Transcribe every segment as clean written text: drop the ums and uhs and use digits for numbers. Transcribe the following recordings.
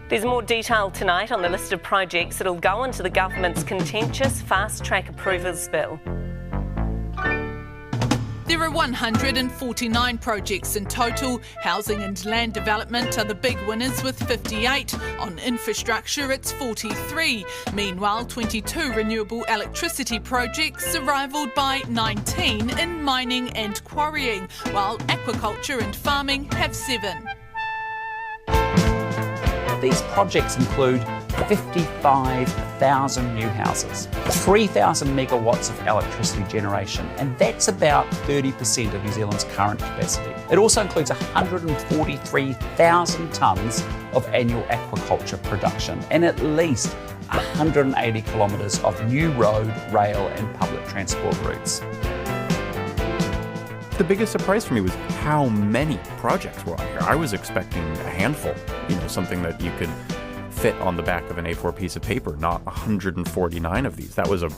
There's more detail tonight on the list of projects that'll go into the government's contentious fast-track approvals bill. There are 149 projects in total. Housing and land development are the big winners with 58. On infrastructure, it's 43. Meanwhile, 22 renewable electricity projects are rivalled by 19 in mining and quarrying, while aquaculture and farming have 7. These projects include 55,000 new houses, 3,000 megawatts of electricity generation, and that's about 30% of New Zealand's current capacity. It also includes 143,000 tonnes of annual aquaculture production and at least 180 kilometres of new road, rail and public transport routes. The biggest surprise for me was how many projects were on here. I was expecting a handful, something that you could fit on the back of an A4 piece of paper, not 149 of these. That was a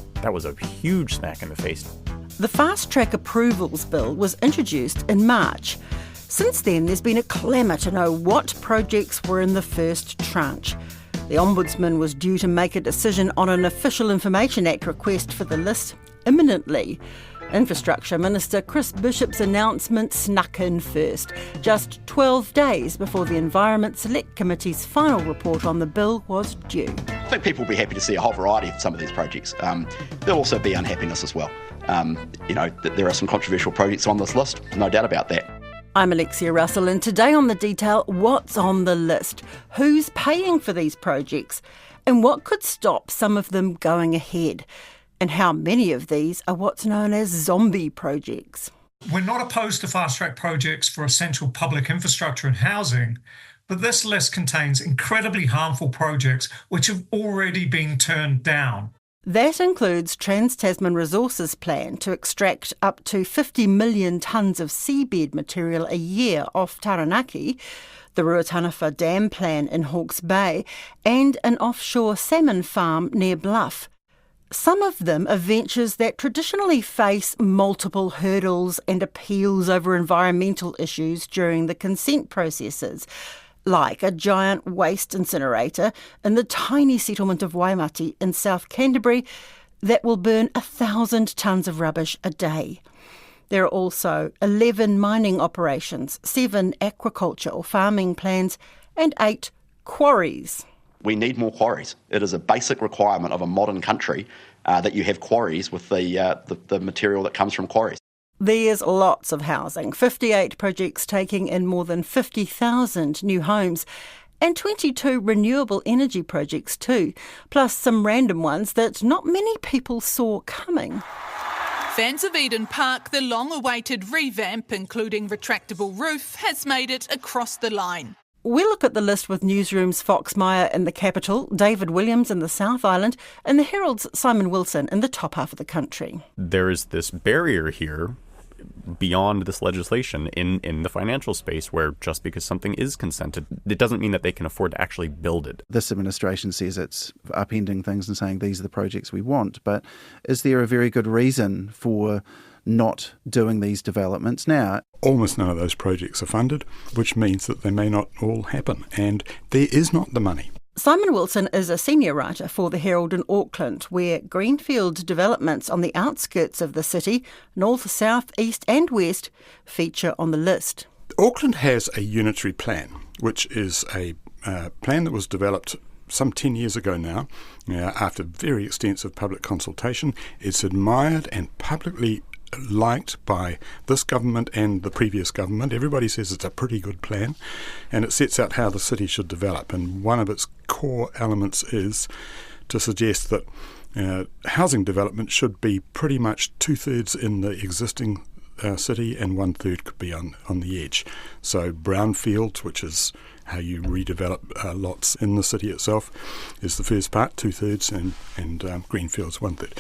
huge smack in the face. The Fast Track Approvals Bill was introduced in March. Since then, there's been a clamour to know what projects were in the first tranche. The Ombudsman was due to make a decision on an Official Information Act request for the list imminently. Infrastructure Minister Chris Bishop's announcement snuck in first, just 12 days before the Environment Select Committee's final report on the bill was due. I think people will be happy to see a whole variety of some of these projects. There'll also be unhappiness as well. There are some controversial projects on this list, no doubt about that. I'm Alexia Russell, and today on The Detail, what's on the list? Who's paying for these projects? And what could stop some of them going ahead? And how many of these are what's known as zombie projects? We're not opposed to fast-track projects for essential public infrastructure and housing, but this list contains incredibly harmful projects which have already been turned down. That includes Trans-Tasman Resources' plan to extract up to 50 million tonnes of seabed material a year off Taranaki, the Ruataniwha Dam plan in Hawke's Bay, and an offshore salmon farm near Bluff. Some of them are ventures that traditionally face multiple hurdles and appeals over environmental issues during the consent processes, like a giant waste incinerator in the tiny settlement of Waimati in South Canterbury that will burn 1,000 tonnes of rubbish a day. There are also 11 mining operations, 7 aquaculture or farming plans, and 8 quarries. We need more quarries. It is a basic requirement of a modern country that you have quarries with the material that comes from quarries. There's lots of housing, 58 projects taking in more than 50,000 new homes, and 22 renewable energy projects too, plus some random ones that not many people saw coming. Fans of Eden Park, the long-awaited revamp, including retractable roof, has made it across the line. We'll look at the list with Newsroom's Fox Meyer in the capital, David Williams in the South Island, and the Herald's Simon Wilson in the top half of the country. There is this barrier here beyond this legislation in the financial space where just because something is consented, it doesn't mean that they can afford to actually build it. This administration says it's upending things and saying these are the projects we want, but is there a very good reason for not doing these developments now? Almost none of those projects are funded, which means that they may not all happen, and there is not the money. Simon Wilson is a senior writer for the Herald in Auckland, where greenfield developments on the outskirts of the city, north, south, east and west, feature on the list. Auckland has a unitary plan, which is a plan that was developed some 10 years ago now, after very extensive public consultation. It's admired and publicly liked by this government and the previous government. Everybody says it's a pretty good plan, and it sets out how the city should develop. And one of its core elements is to suggest that housing development should be pretty much 2/3 in the existing city and 1/3 could be on the edge. So brownfields, which is how you redevelop lots in the city itself, is the first part, 2/3, and greenfields 1/3.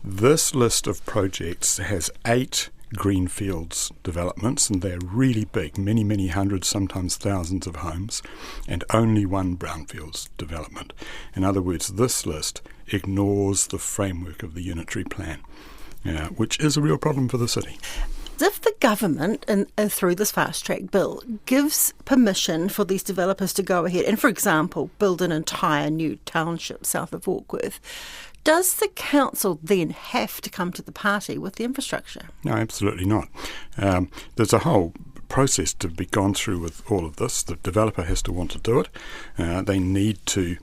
This list of projects has 8 greenfields developments, and they're really big, many, many hundreds, sometimes thousands of homes, and only 1 brownfields development. In other words, this list ignores the framework of the unitary plan, which is a real problem for the city. if the government, through this fast-track bill, gives permission for these developers to go ahead and, for example, build an entire new township south of Warkworth, does the council then have to come to the party with the infrastructure? No, absolutely not. There's a whole process to be gone through with all of this. The developer has to want to do it. They need to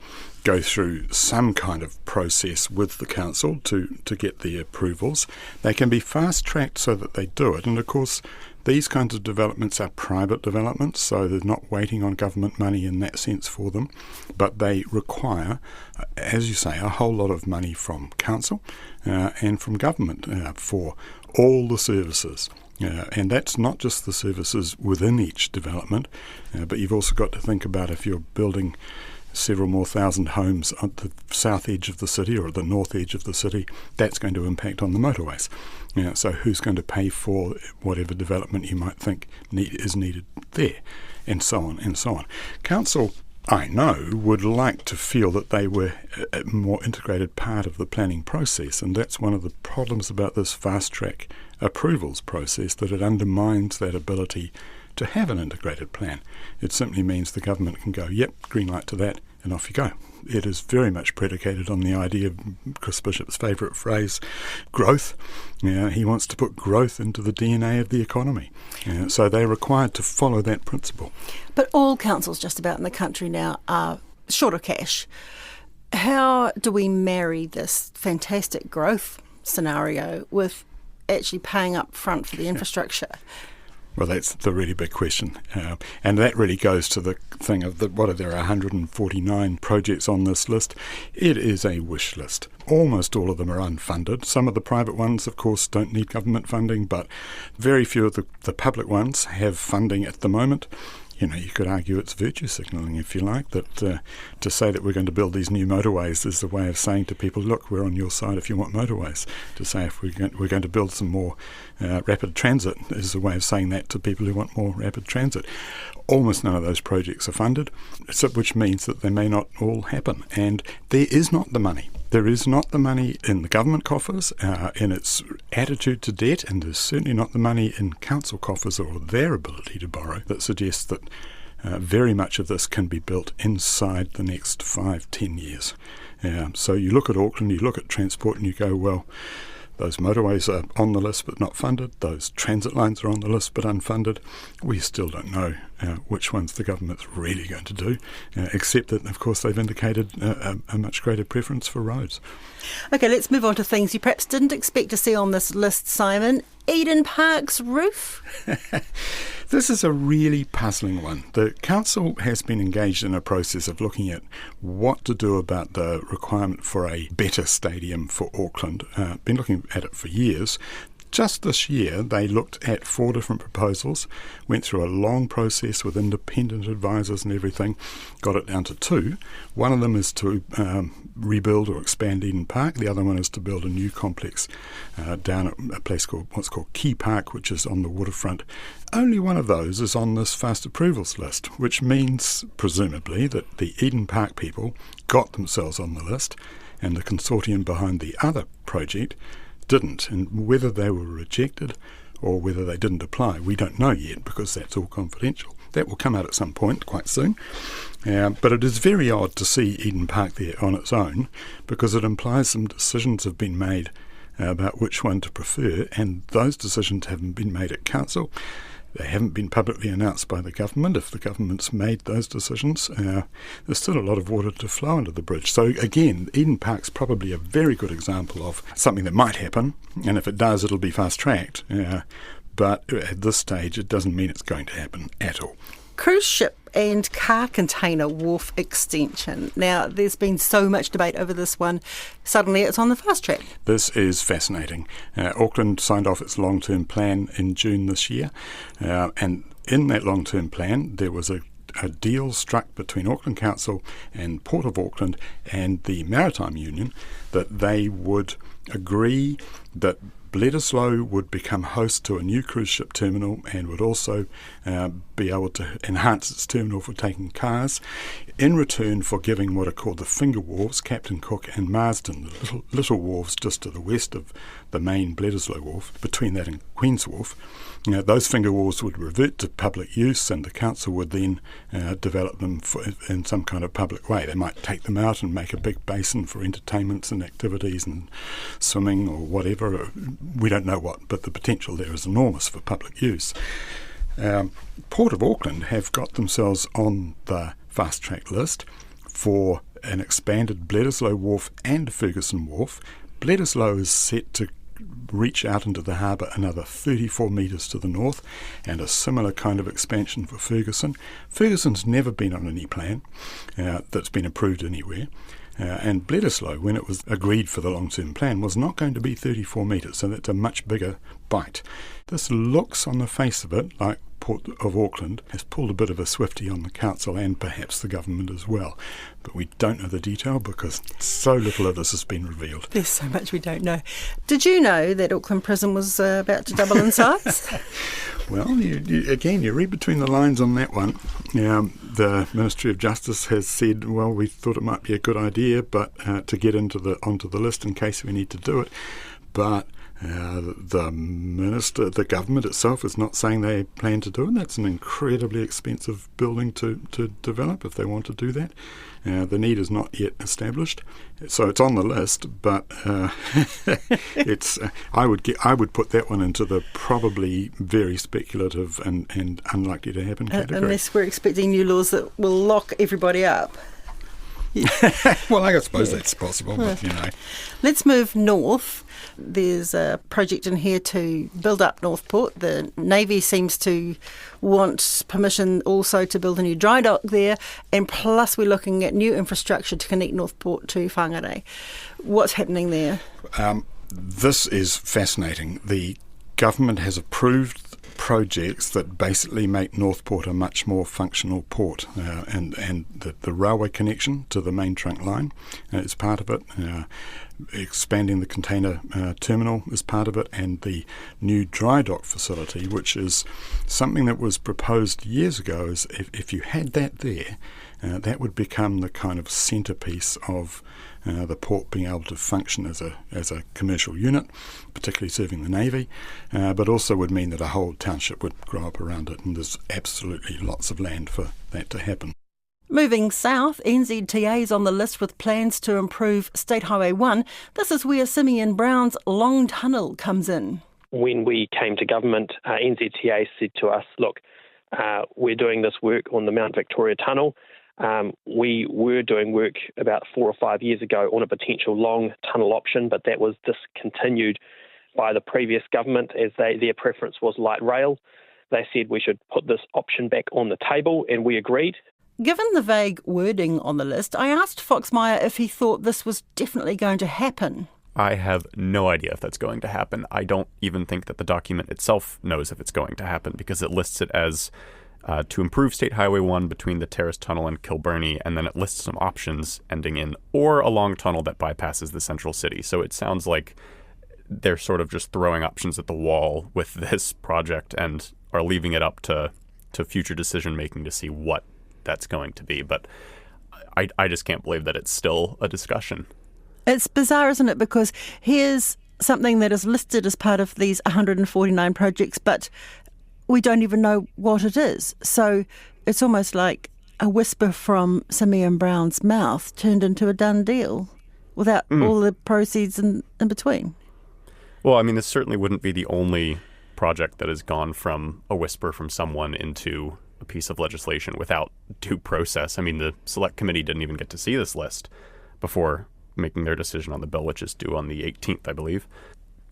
go through some kind of process with the council to get the approvals. They can be fast-tracked so that they do it. And of course, these kinds of developments are private developments, so they're not waiting on government money in that sense for them. But they require, as you say, a whole lot of money from council and from government for all the services. And that's not just the services within each development, but you've also got to think about if you're building several more thousand homes at the south edge of the city or at the north edge of the city, that's going to impact on the motorways. So who's going to pay for whatever development you might think is needed there, and so on and so on. Council, I know, would like to feel that they were a more integrated part of the planning process, and that's one of the problems about this fast-track approvals process, that it undermines that ability to have an integrated plan. It simply means the government can go, yep, green light to that, and off you go. It is very much predicated on the idea of Chris Bishop's favourite phrase, growth. He wants to put growth into the DNA of the economy. So they're required to follow that principle. But all councils just about in the country now are short of cash. How do we marry this fantastic growth scenario with actually paying up front for the infrastructure? Well, that's the really big question. And that really goes to the thing of what are there 149 projects on this list? It is a wish list. Almost all of them are unfunded. Some of the private ones, of course, don't need government funding, but very few of the public ones have funding at the moment. You could argue it's virtue signalling, if you like, that to say that we're going to build these new motorways is a way of saying to people, look, we're on your side if you want motorways. To say if we're going to build some more rapid transit is a way of saying that to people who want more rapid transit. Almost none of those projects are funded, which means that they may not all happen. And there is not the money. There is not the money in the government coffers, in its attitude to debt, and there's certainly not the money in council coffers or their ability to borrow that suggests that very much of this can be built inside the next 5-10 years. So you look at Auckland, you look at transport, and you go, well, those motorways are on the list but not funded. Those transit lines are on the list but unfunded. We still don't know which ones the government's really going to do, except that, of course, they've indicated a much greater preference for roads. OK, let's move on to things you perhaps didn't expect to see on this list, Simon. Eden Park's roof? This is a really puzzling one. The council has been engaged in a process of looking at what to do about the requirement for a better stadium for Auckland. Been looking at it for years. Just this year, they looked at 4 different proposals, went through a long process with independent advisors and everything, got it down to 2. One of them is to rebuild or expand Eden Park. The other one is to build a new complex down at a place called what's called Key Park, which is on the waterfront. Only one of those is on this fast approvals list, which means, presumably, that the Eden Park people got themselves on the list, and the consortium behind the other project didn't. And whether they were rejected or whether they didn't apply, we don't know yet, because that's all confidential. That will come out at some point quite soon. But it is very odd to see Eden Park there on its own, because it implies some decisions have been made about which one to prefer, and those decisions haven't been made at council. They haven't been publicly announced by the government. If the government's made those decisions, there's still a lot of water to flow under the bridge. So again, Eden Park's probably a very good example of something that might happen, and if it does, it'll be fast-tracked. But at this stage, it doesn't mean it's going to happen at all. Cruise ship and car container wharf extension. Now, there's been so much debate over this one. Suddenly it's on the fast track. This is fascinating. Auckland signed off its long-term plan in June this year. And in that long-term plan, there was a deal struck between Auckland Council and Port of Auckland and the Maritime Union that they would agree that Bledisloe would become host to a new cruise ship terminal and would also be able to enhance its terminal for taking cars in return for giving what are called the finger wharves, Captain Cook and Marsden, the little wharves just to the west of the main Bledisloe wharf, between that and Queen's Wharf. Those finger wharves would revert to public use, and the council would then develop them in some kind of public way. They might take them out and make a big basin for entertainments and activities and swimming or whatever. We don't know what, but the potential there is enormous for public use. Port of Auckland have got themselves on the fast track list for an expanded Bledisloe Wharf and Ferguson Wharf. Bledisloe is set to reach out into the harbour another 34 metres to the north, and a similar kind of expansion for Ferguson. Ferguson's never been on any plan that's been approved anywhere. And Bledisloe, when it was agreed for the long-term plan, was not going to be 34 metres, so that's a much bigger bite. This looks on the face of it like Port of Auckland has pulled a bit of a swifty on the council and perhaps the government as well. But we don't know the detail because so little of this has been revealed. There's so much we don't know. Did you know that Auckland Prison was about to double in size? Well, you read between the lines on that one. The Ministry of Justice has said, well, we thought it might be a good idea, but to get onto the list in case we need to do it. But the government itself is not saying they plan to do it. That's an incredibly expensive building to develop if they want to do that. The need is not yet established, so it's on the list. But it's I would put that one into the probably very speculative and unlikely to happen category. Unless we're expecting new laws that will lock everybody up. Well, I suppose that's possible, but Let's move north. There's a project in here to build up Northport. The Navy seems to want permission also to build a new dry dock there, and plus we're looking at new infrastructure to connect Northport to Whangarei. What's happening there? This is fascinating. The government has approved projects that basically make Northport a much more functional port, and the railway connection to the main trunk line is part of it. Expanding the container terminal is part of it, and the new dry dock facility, which is something that was proposed years ago. Is if you had that there, that would become the kind of centrepiece of the port being able to function as a commercial unit, particularly serving the Navy, but also would mean that a whole township would grow up around it, and there's absolutely lots of land for that to happen. Moving south, NZTA is on the list with plans to improve State Highway 1. This is where Simeon Brown's Long Tunnel comes in. When we came to government, NZTA said to us, look, we're doing this work on the Mount Victoria Tunnel. We were doing work about 4 or 5 years ago on a potential long tunnel option, but that was discontinued by the previous government as their preference was light rail. They said we should put this option back on the table, and we agreed. Given the vague wording on the list, I asked Foxmeyer if he thought this was definitely going to happen. I have no idea if that's going to happen. I don't even think that the document itself knows if it's going to happen, because it lists it as to improve State Highway 1 between the Terrace Tunnel and Kilbirnie, and then it lists some options ending in or a long tunnel that bypasses the central city. So it sounds like they're sort of just throwing options at the wall with this project and are leaving it up to future decision making to see what that's going to be. But I just can't believe that it's still a discussion. It's bizarre, isn't it? Because here's something that is listed as part of these 149 projects, but we don't even know what it is. So it's almost like a whisper from Simeon Brown's mouth turned into a done deal without all the proceeds in between. Well, I mean, this certainly wouldn't be the only project that has gone from a whisper from someone into a piece of legislation without due process. I mean, the select committee didn't even get to see this list before making their decision on the bill, which is due on the 18th, I believe.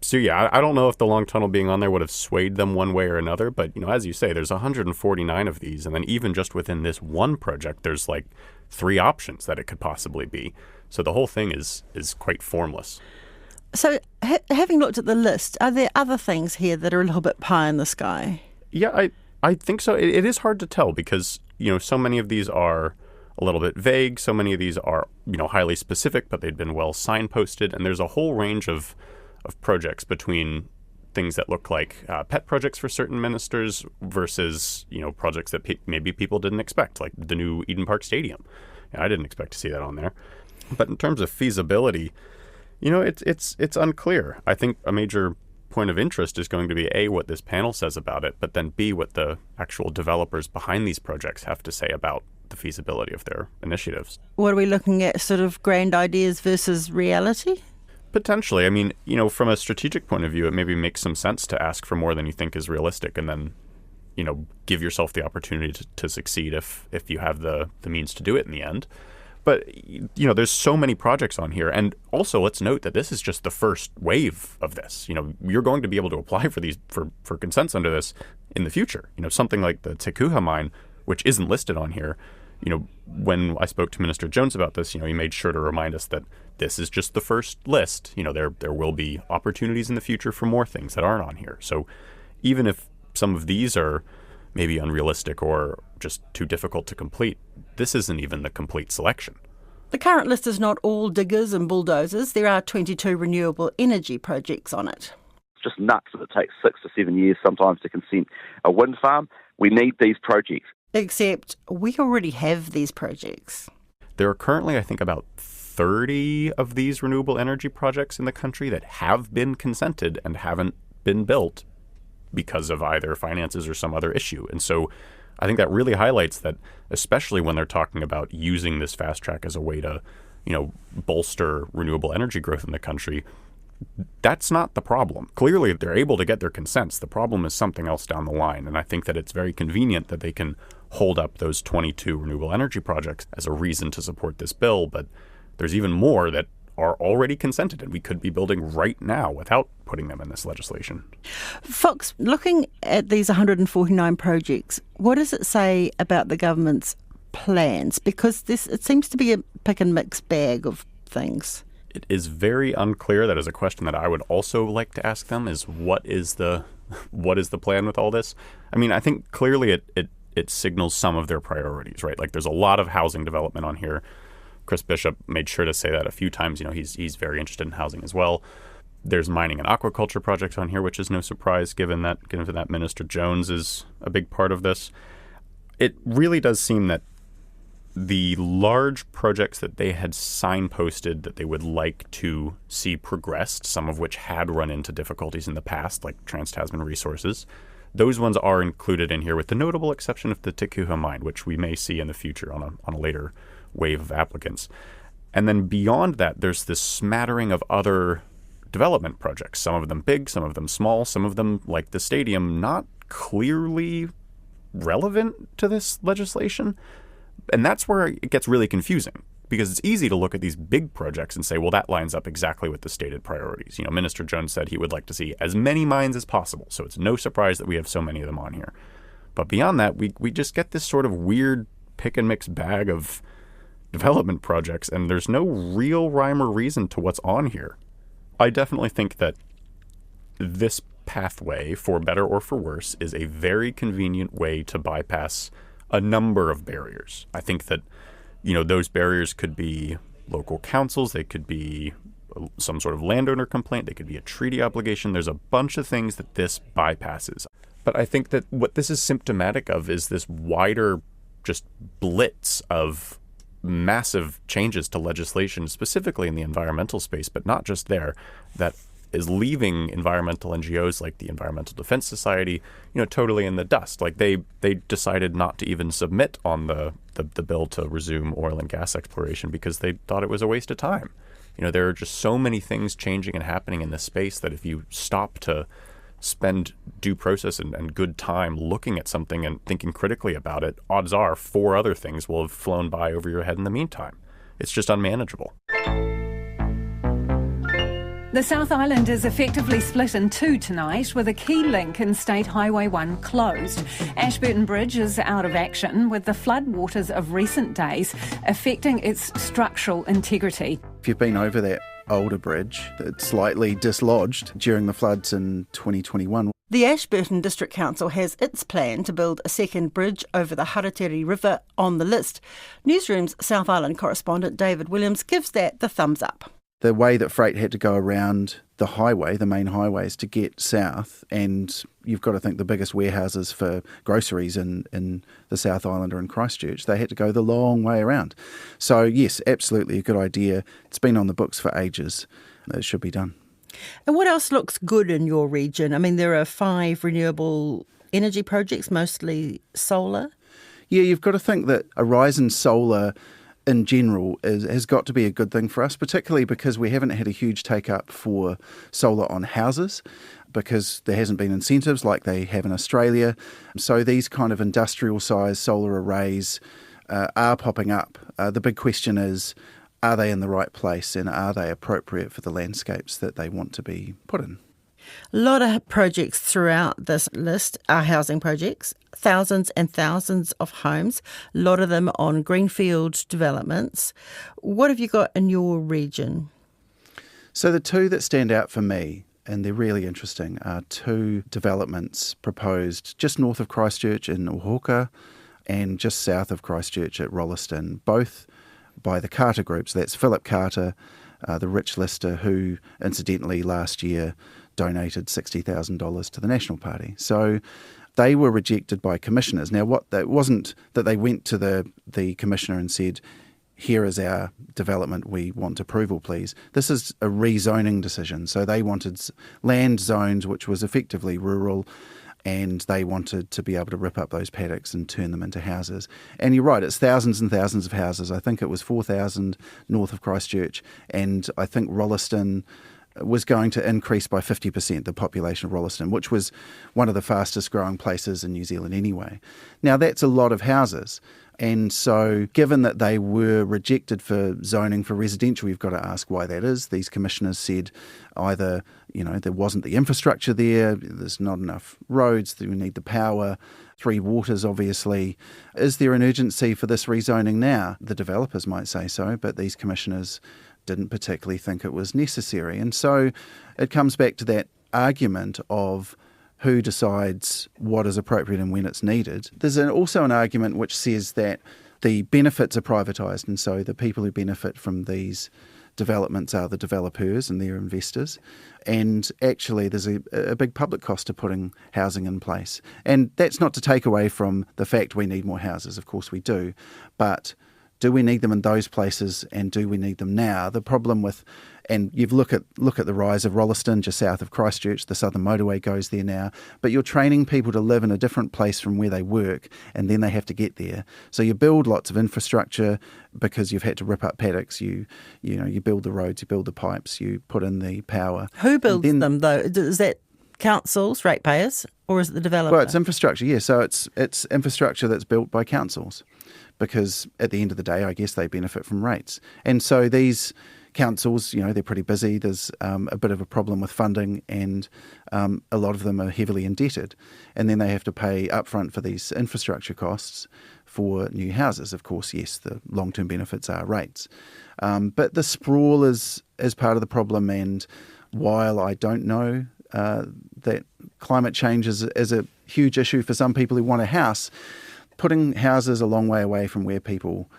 So yeah, I don't know if the long tunnel being on there would have swayed them one way or another, but as you say, there's 149 of these, and then even just within this one project, there's like 3 options that it could possibly be. So the whole thing is quite formless. So having looked at the list, are there other things here that are a little bit pie in the sky? Yeah, I think so. It is hard to tell because, so many of these are a little bit vague. So many of these are, highly specific, but they'd been well signposted. And there's a whole range of projects between, things that look like pet projects for certain ministers versus, projects that maybe people didn't expect, like the new Eden Park Stadium. I didn't expect to see that on there. But in terms of feasibility, it's unclear. I think a major point of interest is going to be A, what this panel says about it, but then B, what the actual developers behind these projects have to say about the feasibility of their initiatives. What are we looking at, sort of grand ideas versus reality? Potentially. I mean, from a strategic point of view, it maybe makes some sense to ask for more than you think is realistic and then, give yourself the opportunity to succeed if you have the means to do it in the end. But, there's so many projects on here. And also, let's note that this is just the first wave of this. You're going to be able to apply for these for consents under this in the future. Something like the Te Kuha mine, which isn't listed on here. When I spoke to Minister Jones about this, he made sure to remind us that this is just the first list. There will be opportunities in the future for more things that aren't on here. So even if some of these are maybe unrealistic or just too difficult to complete, this isn't even the complete selection. The current list is not all diggers and bulldozers. There are 22 renewable energy projects on it. It's just nuts that it takes 6 to 7 years sometimes to consent a wind farm. We need these projects. Except we already have these projects. There are currently, I think, about 30 of these renewable energy projects in the country that have been consented and haven't been built because of either finances or some other issue. And so I think that really highlights that, especially when they're talking about using this fast track as a way to, bolster renewable energy growth in the country, that's not the problem. Clearly, they're able to get their consents. The problem is something else down the line. And I think that it's very convenient that they can hold up those 22 renewable energy projects as a reason to support this bill. But there's even more that are already consented and we could be building right now without putting them in this legislation. Fox, looking at these 149 projects, what does it say about the government's plans? Because it seems to be a pick and mix bag of things. It is very unclear. That is a question that I would also like to ask them, is what is the plan with all this? I mean, I think clearly it signals some of their priorities, right? Like there's a lot of housing development on here. Chris Bishop made sure to say that a few times. He's very interested in housing as well. There's mining and aquaculture projects on here, which is no surprise given that Minister Jones is a big part of this. It really does seem that the large projects that they had signposted that they would like to see progressed, some of which had run into difficulties in the past, like Trans-Tasman Resources, those ones are included in here with the notable exception of the Te Kuha mine, which we may see in the future on a later wave of applicants. And then beyond that, there's this smattering of other development projects, some of them big, some of them small, some of them, like the stadium, not clearly relevant to this legislation. And that's where it gets really confusing, because it's easy to look at these big projects and say, well, that lines up exactly with the stated priorities. Minister Jones said he would like to see as many mines as possible, so it's no surprise that we have so many of them on here. But beyond that, we just get this sort of weird pick and mix bag of development projects, and there's no real rhyme or reason to what's on here. I definitely think that this pathway, for better or for worse, is a very convenient way to bypass a number of barriers. I think that, those barriers could be local councils, they could be some sort of landowner complaint, they could be a treaty obligation. There's a bunch of things that this bypasses. But I think that what this is symptomatic of is this wider just blitz of massive changes to legislation, specifically in the environmental space, but not just there, that is leaving environmental NGOs like the Environmental Defense Society, totally in the dust. Like they decided not to even submit on the bill to resume oil and gas exploration because they thought it was a waste of time. There are just so many things changing and happening in this space that if you stop to spend due process and good time looking at something and thinking critically about it, odds are 4 other things will have flown by over your head in the meantime. It's just unmanageable. The South Island is effectively split in two tonight, with a key link in State Highway 1 closed. Ashburton Bridge is out of action, with the floodwaters of recent days affecting its structural integrity. If you've been over that older bridge, it's slightly dislodged during the floods in 2021. The Ashburton District Council has its plan to build a second bridge over the Haratiri River on the list. Newsroom's South Island correspondent David Williams gives that the thumbs up. the way that freight had to go around the highway, the main highways, to get south, and you've got to think the biggest warehouses for groceries in the South Island are in Christchurch, they had to go the long way around. So yes, absolutely a good idea. It's been on the books for ages. It should be done. And what else looks good in your region? I mean, there are 5 renewable energy projects, mostly solar. Yeah, you've got to think that a rise in solar in general has got to be a good thing for us, particularly because we haven't had a huge take-up for solar on houses because there hasn't been incentives like they have in Australia. So these kind of industrial-sized solar arrays are popping up. The big question is, are they in the right place and are they appropriate for the landscapes that they want to be put in? A lot of projects throughout this list are housing projects, thousands and thousands of homes, a lot of them on greenfield developments. What have you got in your region? So the 2 that stand out for me, and they're really interesting, are 2 developments proposed just north of Christchurch in Ohoka and just south of Christchurch at Rolleston, both by the Carter groups. That's Philip Carter, the rich lister who incidentally last year donated $60,000 to the National Party. So they were rejected by commissioners. Now, it wasn't that they went to the commissioner and said, here is our development, we want approval, please. This is a rezoning decision. So they wanted land zones which was effectively rural, and they wanted to be able to rip up those paddocks and turn them into houses. And you're right, it's thousands and thousands of houses. I think it was 4,000 north of Christchurch, and I think Rolleston was going to increase by 50%, the population of Rolleston, which was one of the fastest growing places in New Zealand anyway. Now, that's a lot of houses. And so given that they were rejected for zoning for residential, you've got to ask why that is. These commissioners said either, there wasn't the infrastructure there's not enough roads, we need the power, 3 waters obviously. Is there an urgency for this rezoning now? The developers might say so, but these commissioners didn't particularly think it was necessary. And so it comes back to that argument of who decides what is appropriate and when it's needed. There's also an argument which says that the benefits are privatised, and so the people who benefit from these developments are the developers and their investors. And actually there's a big public cost to putting housing in place. And that's not to take away from the fact we need more houses, of course we do, but do we need them in those places and do we need them now? The problem with, and you've look at the rise of Rolleston just south of Christchurch, the Southern Motorway goes there now, but you're training people to live in a different place from where they work and then they have to get there. So you build lots of infrastructure because you've had to rip up paddocks, you build the roads, you build the pipes, you put in the power. Who builds them though? Is that councils, ratepayers, or is it the developer? Well, it's infrastructure, yeah. So it's infrastructure that's built by councils, because at the end of the day, I guess they benefit from rates. And so these councils, they're pretty busy. There's a bit of a problem with funding, and a lot of them are heavily indebted. And then they have to pay upfront for these infrastructure costs for new houses. Of course, yes, the long-term benefits are rates. But the sprawl is part of the problem, and while I don't know that climate change is a huge issue for some people who want a house, putting houses a long way away from where people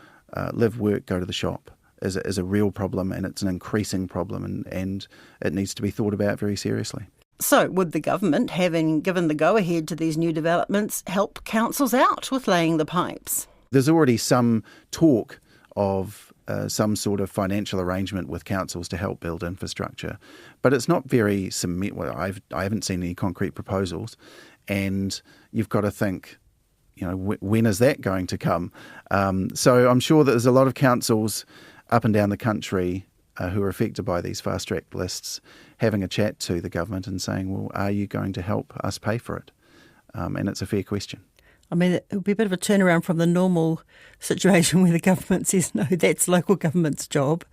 live, work, go to the shop is a real problem, and it's an increasing problem, and it needs to be thought about very seriously. So would the government, having given the go-ahead to these new developments, help councils out with laying the pipes? There's already some talk of some sort of financial arrangement with councils to help build infrastructure, but it's not very I haven't seen any concrete proposals, and you've got to think, when is that going to come? So I'm sure that there's a lot of councils up and down the country who are affected by these fast-track lists having a chat to the government and saying, well, are you going to help us pay for it? And it's a fair question. I mean, it would be a bit of a turnaround from the normal situation where the government says, no, that's local government's job.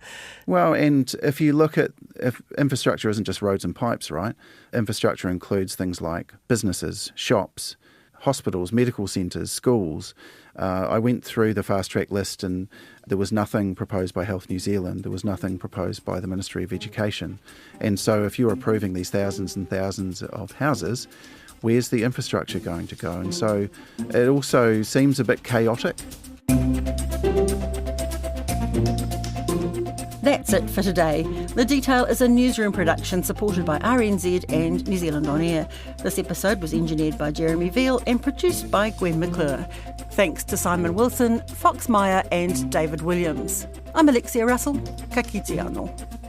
Well, and if you look at, if infrastructure isn't just roads and pipes, right? Infrastructure includes things like businesses, shops, hospitals, medical centres, schools. I went through the fast-track list and there was nothing proposed by Health New Zealand. There was nothing proposed by the Ministry of Education. And so if you're approving these thousands and thousands of houses, where's the infrastructure going to go? And so it also seems a bit chaotic. That's that's it for today. The Detail is a newsroom production supported by RNZ and New Zealand On Air. This episode was engineered by Jeremy Veal and produced by Gwen McClure. Thanks to Simon Wilson, Fox Meyer and David Williams. I'm Alexia Russell. Ka kite anō.